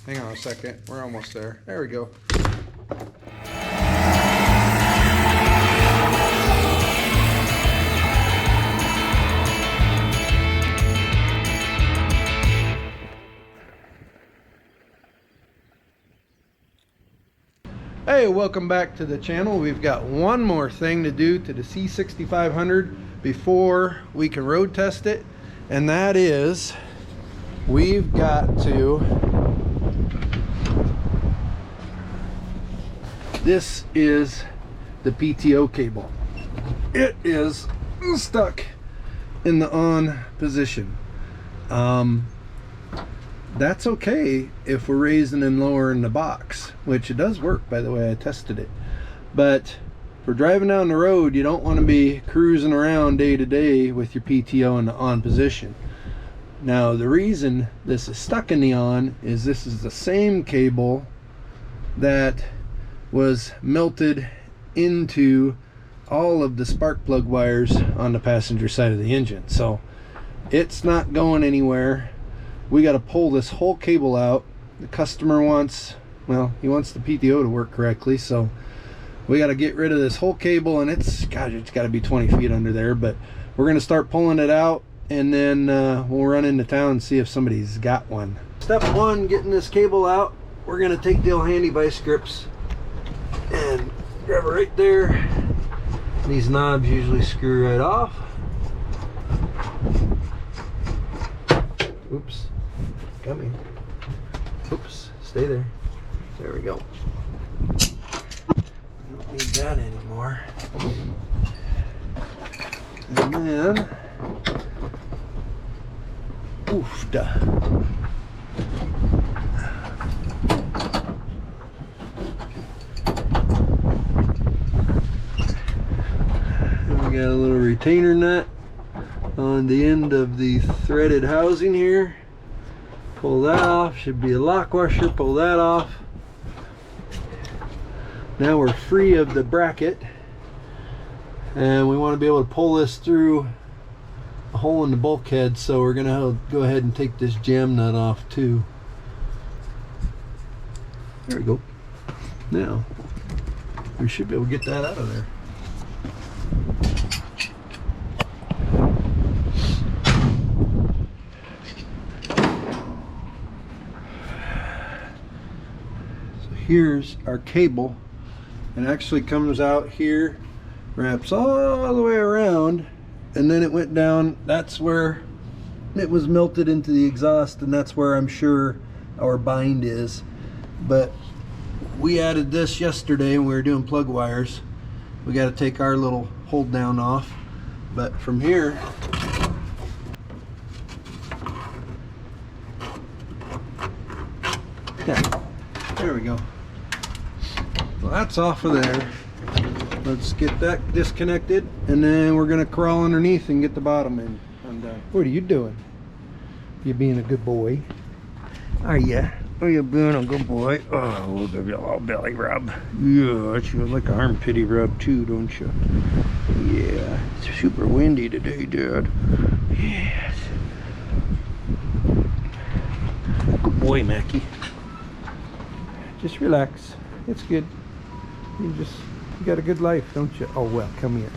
Hang on a second. We're almost there. There we go. Hey, welcome back to the channel. We've got one more thing to do to the C6500 before we can road test it, and that is we've got to, this is the PTO cable. It is stuck in the on position. That's okay if we're raising and lowering the box, which it does work, by the way. I tested it. But for driving down the road, you don't want to be cruising around day to day with your PTO in the on position. Now, the reason this is stuck in the on is this is the same cable that was melted into all of the spark plug wires on the passenger side of the engine. So it's not going anywhere. We got to pull this whole cable out. The customer wants, well, he wants the PTO to work correctly, so we got to get rid of this whole cable, and it's got to be 20 feet under there, but we're going to start pulling it out, and then we'll run into town and see if somebody's got one. Step one, getting this cable out, we're going to take the old handy vice grips and grab it right there. These knobs usually screw right off. Oops. Come here. Oops, stay there. There we go. Don't need that anymore. And then, oof-da. We got a little retainer nut on the end of the threaded housing here. Pull that off. Should be a lock washer. Pull that off. Now we're free of the bracket, and we want to be able to pull this through a hole in the bulkhead, so we're gonna go ahead and take this jam nut off too. There we go. Now we should be able to get that out of there. Here's our cable. It actually comes out here, wraps all the way around, and then it went down. That's where it was melted into the exhaust, and that's where I'm sure our bind is. But we added this yesterday when we were doing plug wires. We got to take our little hold down off, but from here, yeah, there we go. Well, that's off of there. Let's get that disconnected, and then we're gonna crawl underneath and get the bottom in undone. What are you doing? You being a good boy? Are you? Are you being a good boy? Oh, we'll give you a little belly rub. Yeah, you like an armpity rub too, don't you? Yeah, it's super windy today, Dad. Yes. Good boy, Mackie. Just relax. It's good. You got a good life, don't you? Oh, well, come here.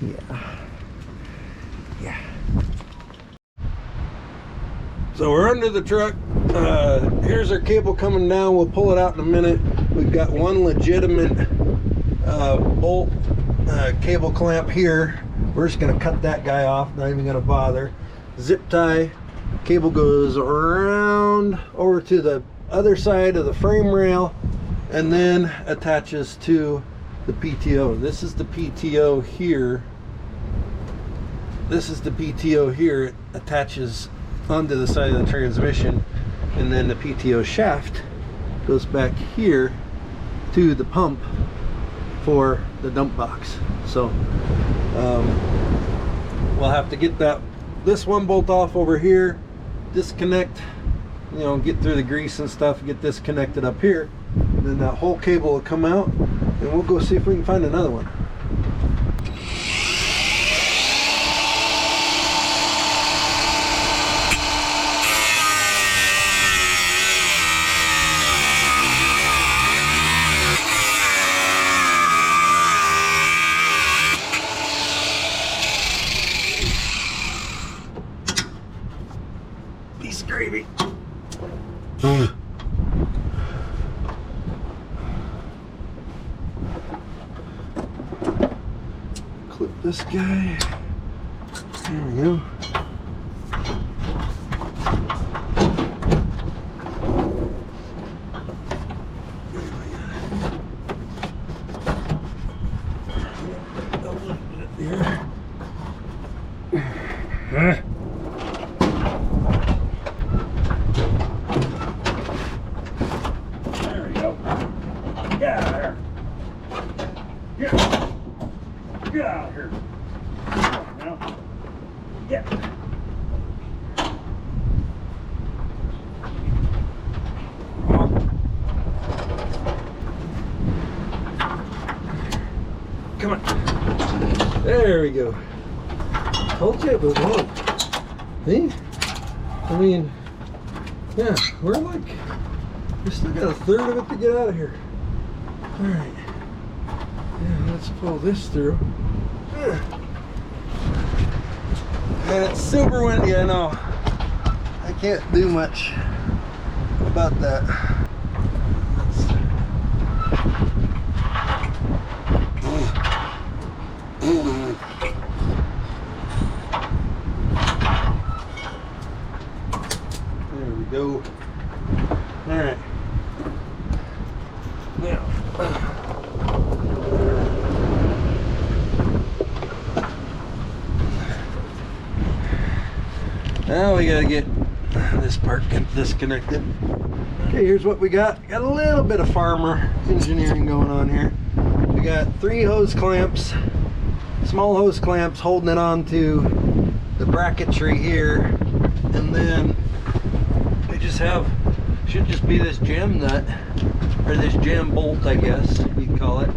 Yeah. Yeah. So we're under the truck. Here's our cable coming down. We'll pull it out in a minute. We've got one legitimate bolt cable clamp here. We're just going to cut that guy off. Not even going to bother. Zip tie. Cable goes around over to the other side of the frame rail, and then attaches to the PTO. This is the PTO here. This is the PTO here. It attaches onto the side of the transmission, and then the PTO shaft goes back here to the pump for the dump box. So we'll have to get this one bolt off over here, disconnect, you know, get through the grease and stuff, get this connected up here, and then that whole cable will come out, and we'll go see if we can find another one. piece of gravy. Clip this guy. There we go. Get out of here. Now. Yeah. Come on. There we go. Told you it was hard. See? I mean, yeah, we still got a third of it to get out of here. All right. Yeah, let's pull this through. And it's super windy, I know. I can't do much about that. There we go. All right. Now we gotta get this part disconnected. Okay, here's what we got. Got a little bit of farmer engineering going on here. We got 3 hose clamps, small hose clamps holding it onto the bracketry here, and then we just should just be this jam nut, or this jam bolt, I guess you'd call it,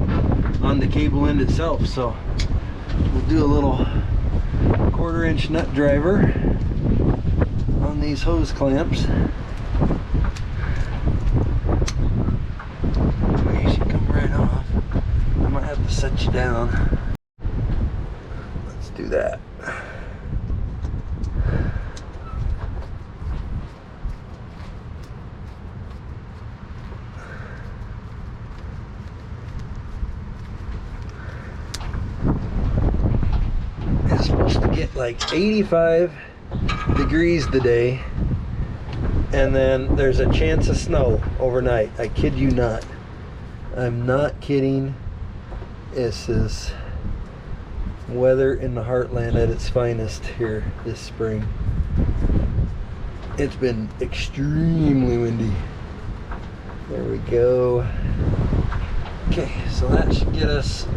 on the cable end itself. So we'll do a little 1/4 inch nut driver on these hose clamps. You should come right off. I might have to set you down. Let's do that. It's supposed to get like 85 degrees today, and then there's a chance of snow overnight. I kid you not. I'm not kidding. This is weather in the heartland at its finest here this spring. It's been extremely windy. There we go. Okay, so that should get us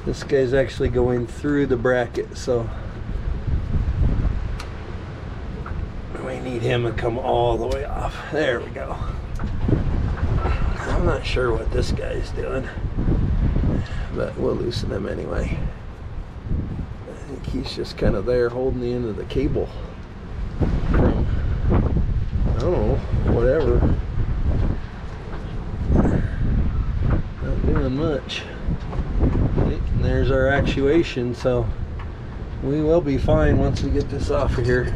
this guy's actually going through the bracket, so we need him to come all the way off. There we go. I'm not sure what this guy's doing, but we'll loosen him anyway. I think he's just kind of there holding the end of the cable from, I don't know, whatever. Not doing much. And there's our actuation, so we will be fine once we get this off of here.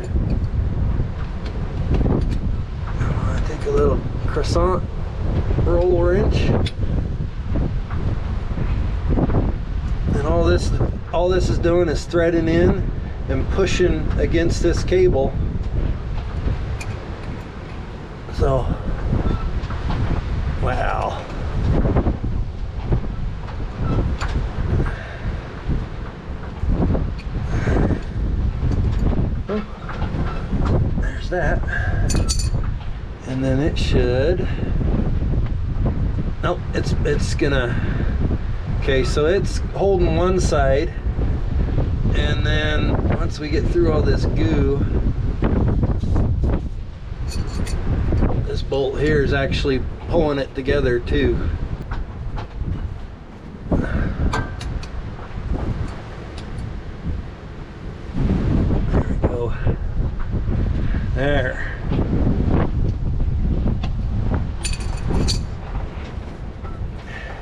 I'm gonna take a little croissant roll wrench, and all this is doing is threading in and pushing against this cable. So, wow. There's that. And then it should, nope, it's gonna, okay, so it's holding one side, and then once we get through all this goo, this bolt here is actually pulling it together too. There we go. There.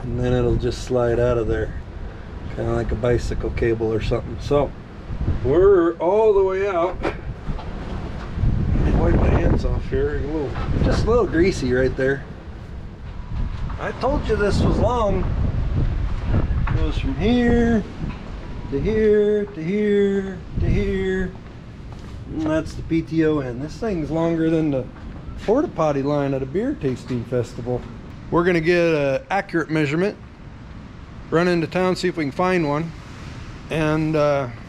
And then it'll just slide out of there, kind of like a bicycle cable or something. So We're all the way out. Wipe my hands off here. Just a little greasy right there. I told you this was long. It goes from here to here to here to here. And that's the PTO end. This thing's longer than the porta potty line at a beer tasting festival. We're gonna get an accurate measurement, run into town, see if we can find one, and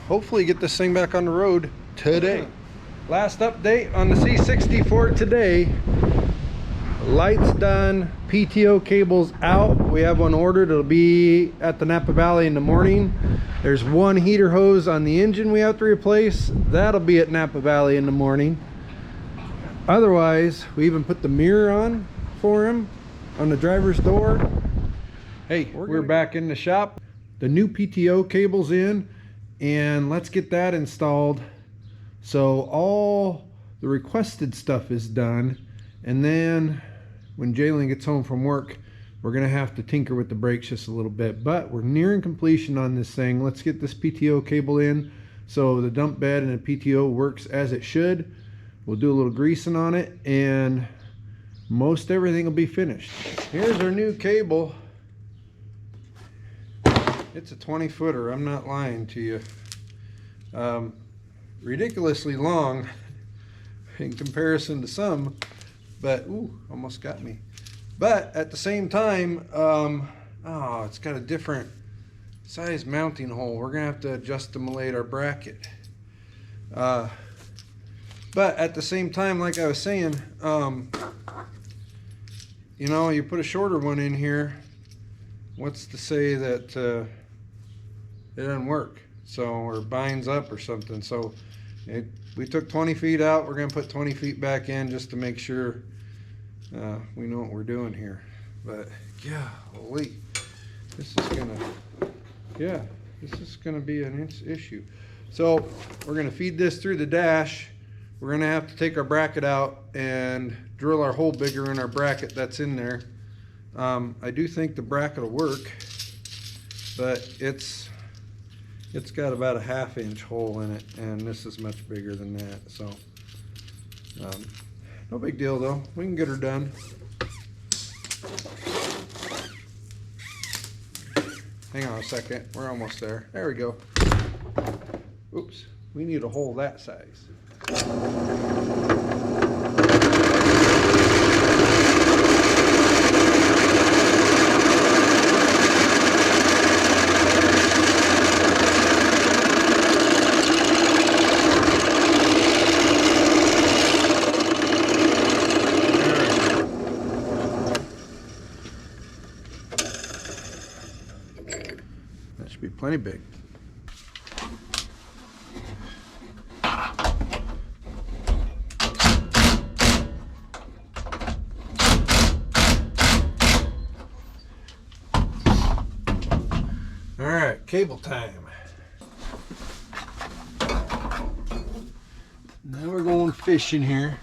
hopefully get this thing back on the road today. Last update on the C64 today. Lights done, PTO cables out. We have one ordered. It'll be at the Napa Valley in the morning. There's one heater hose on the engine we have to replace. That'll be at Napa Valley in the morning. Otherwise, we even put the mirror on for him on the driver's door. Hey, we're back in the shop. The new PTO cable's in, and let's get that installed. So all the requested stuff is done, and then when Jalen gets home from work, we're gonna have to tinker with the brakes just a little bit, but we're nearing completion on this thing. Let's get this PTO cable in so the dump bed and the PTO works as it should. We'll do a little greasing on it, and most everything will be finished. Here's our new cable. It's a 20-footer, I'm not lying to you. Ridiculously long in comparison to some, but ooh, almost got me. But at the same time, oh, it's got a different size mounting hole. We're gonna have to adjustimate our bracket. But at the same time, like I was saying, you know, you put a shorter one in here, what's to say that it doesn't work? So, or binds up or something. So we took 20 feet out. We're gonna put 20 feet back in just to make sure we know what we're doing here. But yeah, holy, this is gonna be an issue. So we're gonna feed this through the dash. We're gonna have to take our bracket out and drill our hole bigger in our bracket that's in there. I do think the bracket will work, but it's got about a 1/2 inch hole in it, and this is much bigger than that. So no big deal though. We can get her done. Hang on a second. We're almost there. There we go. Oops. We need a hole that size. That should be plenty big. All right, cable time. Now we're going fishing here.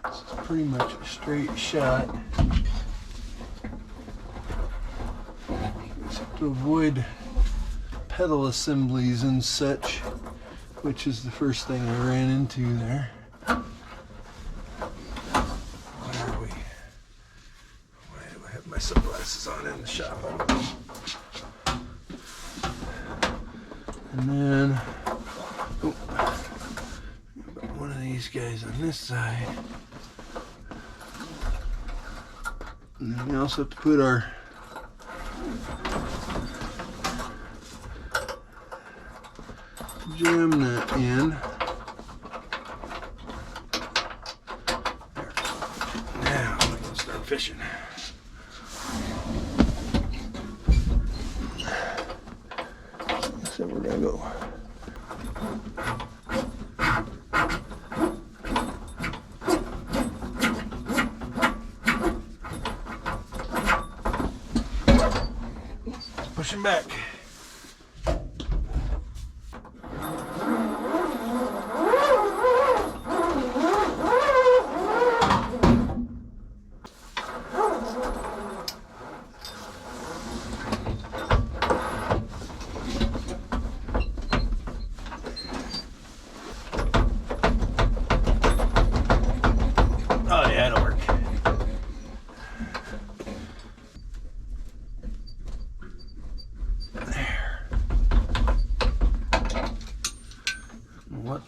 This is pretty much a straight shot. Just to avoid pedal assemblies and such, which is the first thing I ran into there. My sunglasses on in the shop. And then put one of these guys on this side. And then we also have to put our jam nut in. There. Now I'm gonna start fishing. So we're gonna go. Pushing back.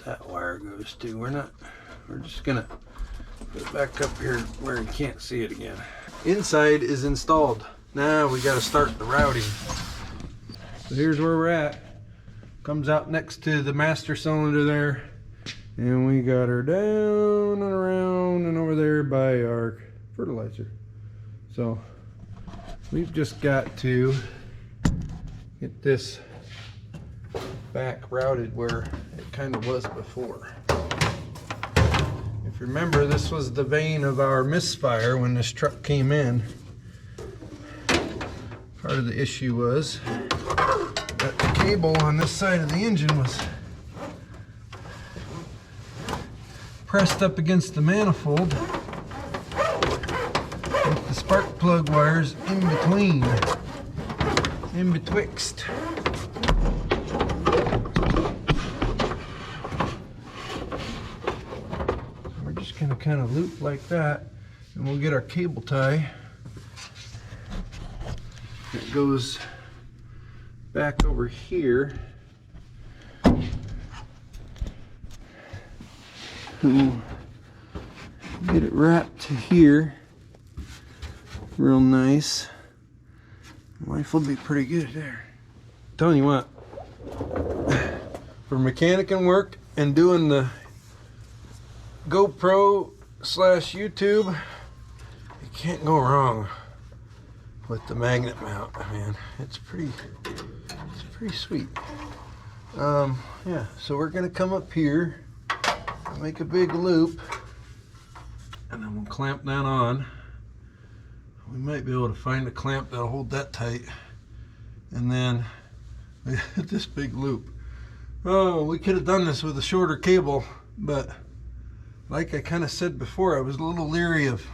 that wire goes to. We're just gonna put it back up here where you can't see it again. Inside is installed. Now we gotta start the routing. So here's where we're at. Comes out next to the master cylinder there. And we got her down and around and over there by our fertilizer. So we've just got to get this back routed where it kind of was before. If you remember, this was the vein of our misfire when this truck came in. Part of the issue was that the cable on this side of the engine was pressed up against the manifold with the spark plug wires in between, in betwixt. We're just gonna kind of loop like that, and we'll get our cable tie. It goes back over here. We'll get it wrapped to here real nice. Life will be pretty good there. Telling you what, for mechanicking work and doing the GoPro / YouTube, you can't go wrong with the magnet mount, man. It's pretty sweet. Yeah, so we're gonna come up here, make a big loop, and then we'll clamp that on. We might be able to find a clamp that'll hold that tight, and then we hit this big loop. Oh, we could have done this with a shorter cable, but like I kind of said before, I was a little leery of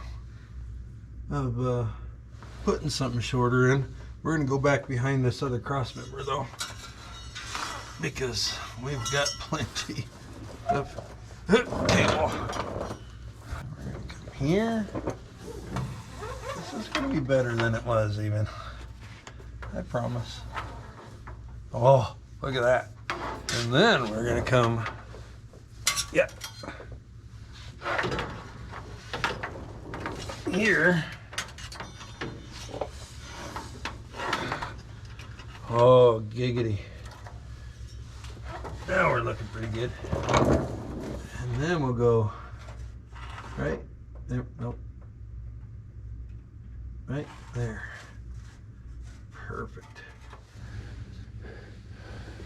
putting something shorter in. We're gonna go back behind this other cross member though, because we've got plenty of cable. We're gonna come here. This is gonna be better than it was even. I promise. Oh, look at that. And then we're gonna come, yeah, here. Oh, giggity. Now we're looking pretty good. And then we'll go right there. Nope. Right there. Perfect.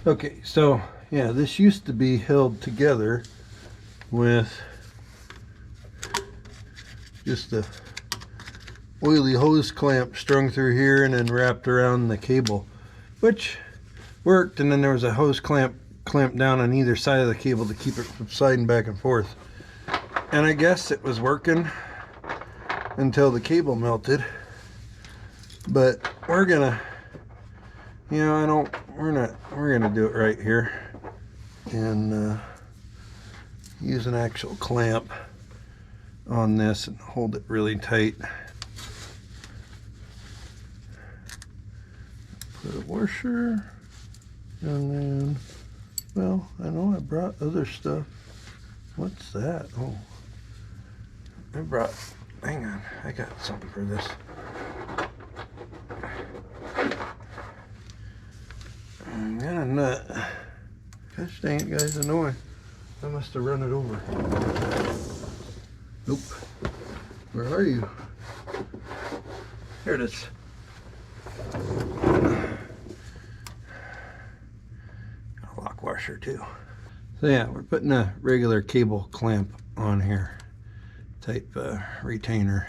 Okay, so yeah, this used to be held together with just a oily hose clamp strung through here and then wrapped around the cable, which worked, and then there was a hose clamp clamped down on either side of the cable to keep it from sliding back and forth. And I guess it was working until the cable melted. But we're gonna, you know, we're gonna do it right here and use an actual clamp on this and hold it really tight. Put a washer, and then, well, I know I brought other stuff. What's that? Oh, I brought, hang on, I got something for this. I got a nut. Gosh dang it, guys, I know I must have run it over. Nope. Where are you? Here it is. Got a lock washer too. So yeah, we're putting a regular cable clamp on here, type retainer.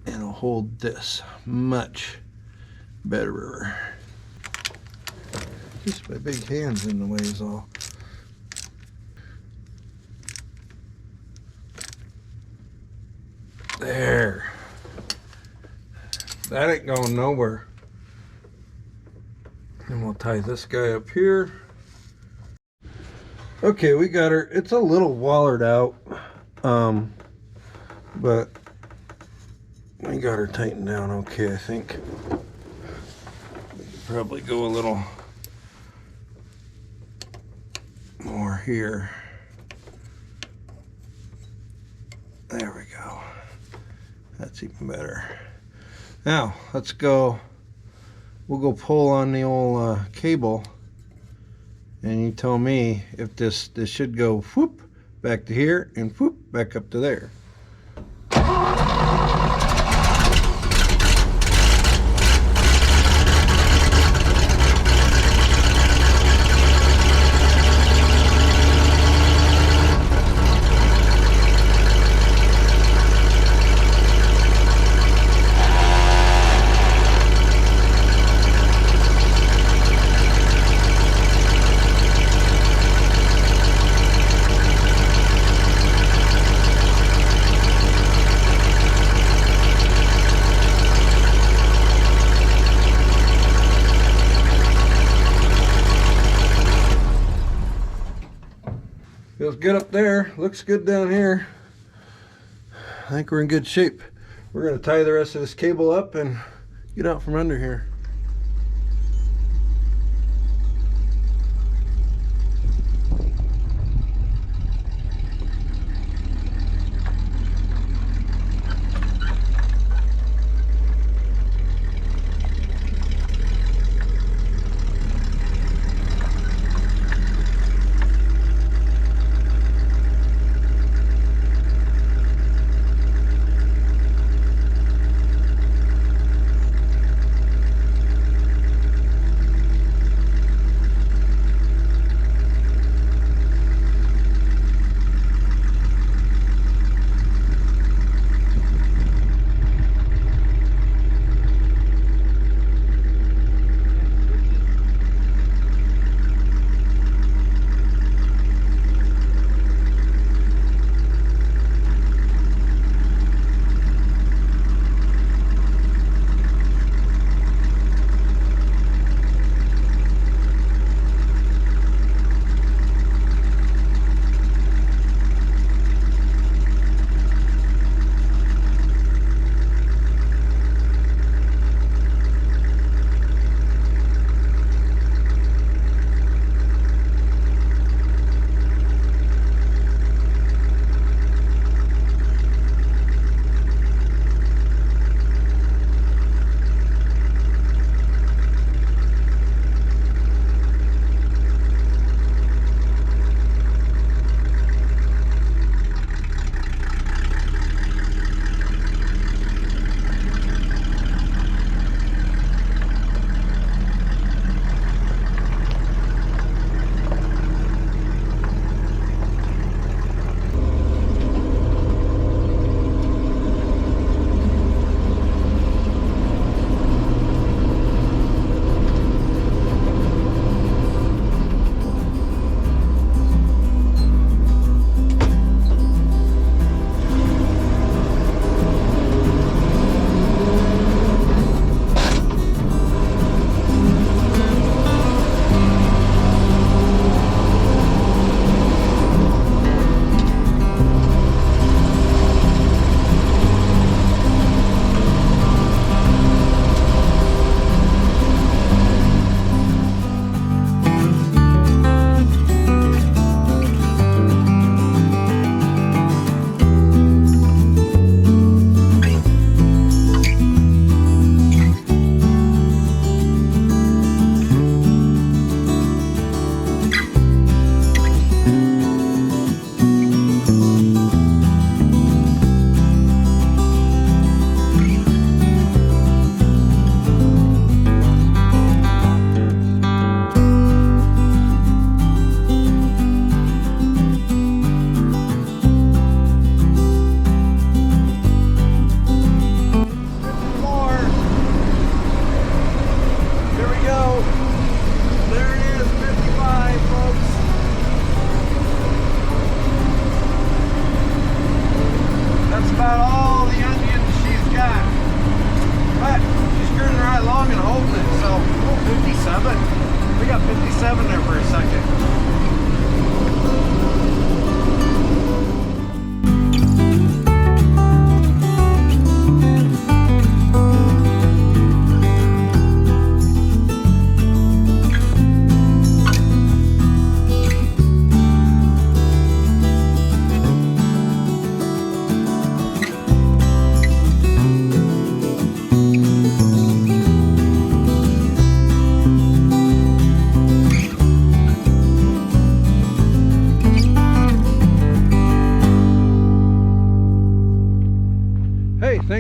And it'll hold this much better. Just my big hands in the way is all. There. That ain't going nowhere. And we'll tie this guy up here. Okay, we got her. It's a little wallered out, but we got her tightened down okay, I think. We could probably go a little more here. There we go. That's even better. Now let's go. We'll go pull on the old cable, and you tell me if this should go whoop back to here and whoop back up to there. Feels good up there, looks good down here. I think we're in good shape. We're gonna tie the rest of this cable up and get out from under here.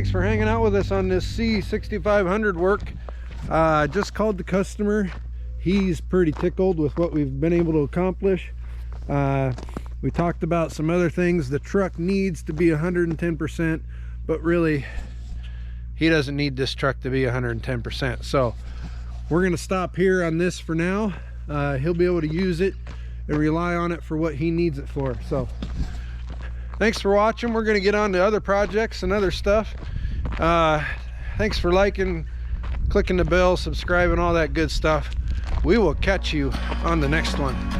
thanks for hanging out with us on this C6500 work. Just called the customer. He's pretty tickled with what we've been able to accomplish. We talked about some other things. The truck needs to be 110%, but really he doesn't need this truck to be 110%. So we're going to stop here on this for now. He'll be able to use it and rely on it for what he needs it for. So thanks for watching. We're going to get on to other projects and other stuff. Thanks for liking, clicking the bell, subscribing, all that good stuff. We will catch you on the next one.